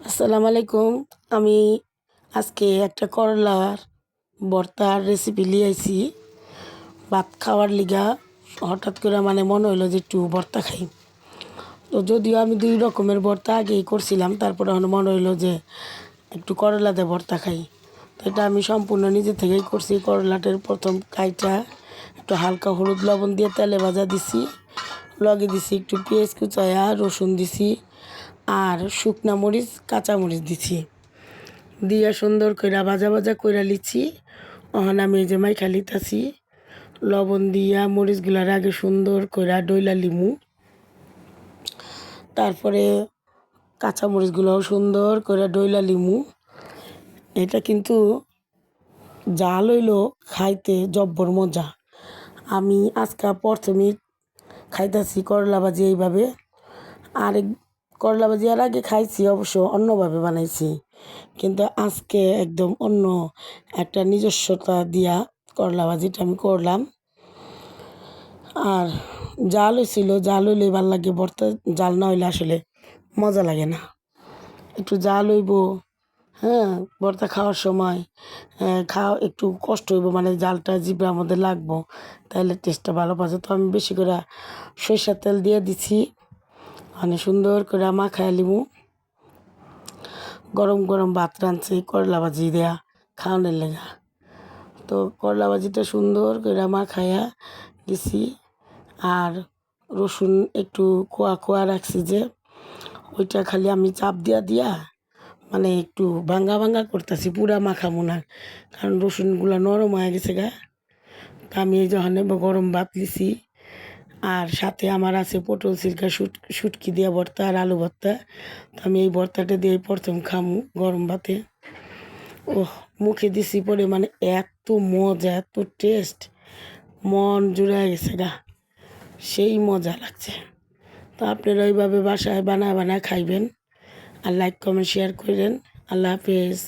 আসসালামু আলাইকুম। আমি আজকে একটা করলার ভর্তার রেসিপি লিয়ে আইছি। ভাত খাওয়ার লিগা হঠাৎ করে মনে হইলো যে একটু ভর্তা খাই। তো যদিও আমি ২ রকমের ভর্তা আগেই করছিলাম, তারপরে এখন মনে হইলো যে একটু করলা দিয়ে ভর্তা খাই। তো এটা আমি সম্পূর্ণ নিজে থেকেই করছি। করলাটার প্রথম কাইটা একটু হালকা হলুদ লবণ দিয়ে তেলে ভাজা দিছি। লগে দিছি একটু পেঁয়াজ কুচায়া, রসুন দিছি আর শুকনা মরিচ, কাঁচা মরিচ দিছি। দিয়া সুন্দর কইরা ভাজা ভাজা কইরা লিচ্ছি। অহন আমি এই যে মাইখা লিতাছি। লবণ দিয়া মরিচগুলার আগে সুন্দর কইরা ডইলা লিমু। তারপরে কাঁচা মরিচগুলোও সুন্দর করে ডইলা লিমু। এটা কিন্তু জাল হইলো খাইতে জব্বর মজা। আমি আজকা প্রথমে খাইতাছি করলা ভাজি এইভাবে। আরেক করলা ভাজি এর আগে খাইছি, অবশ্য অন্যভাবে বানাইছি, কিন্তু আজকে একদম অন্য একটা নিজস্বতা দিয়া করলা ভাজিটা আমি করলাম। আর জাল হয়েছিল, জাল হইলে ভাল লাগে ভর্তা, জাল না হইলে আসলে মজা লাগে না। একটু জাল হইব, হ্যাঁ, ভর্তা খাওয়ার সময় খাওয়া একটু কষ্ট হইব, জালটা জিভের মধ্যে লাগবো, তাহলে টেস্টটা ভালো পাচ্ছে। তো আমি বেশি করে সরিষার তেল দিয়ে দিছি, সুন্দর করে মাখায় লিমু। গরম গরম ভাত রাঁধছি করলা ভাজি দেয়া খাওয়ানোর লেগা। তো করলা ভাজিটা সুন্দর করে মাখাইয়া দিছি। আর রসুন একটু কোয়া কোয়া রাখছি, যে ওইটা খালি আমি চাপ দিয়া দিয়া একটু ভাঙ্গা ভাঙ্গা করতেছি, পুরা মাখামো না, কারণ রসুনগুলা নরম হয়ে গেছে গা। তা আমি এই যখন গরম ভাত লিছি, আর সাথে আমার আছে পটল সিরকা, শুটকি দিয়া ভর্তা আর আলু ভর্তা। তো আমি এই ভর্তাটা দিয়ে প্রথম খামু গরম ভাতে। ওহ, মুখে দিছি পরে এত মজা, এত টেস্ট, মন জুড়ে গেছে গা, সেই মজা লাগছে। তো আপনারা ওইভাবে বাসায় বানায় বানায় খাইবেন। আর লাইক কমেন্ট শেয়ার করেন। আল্লাহ হাফেজ।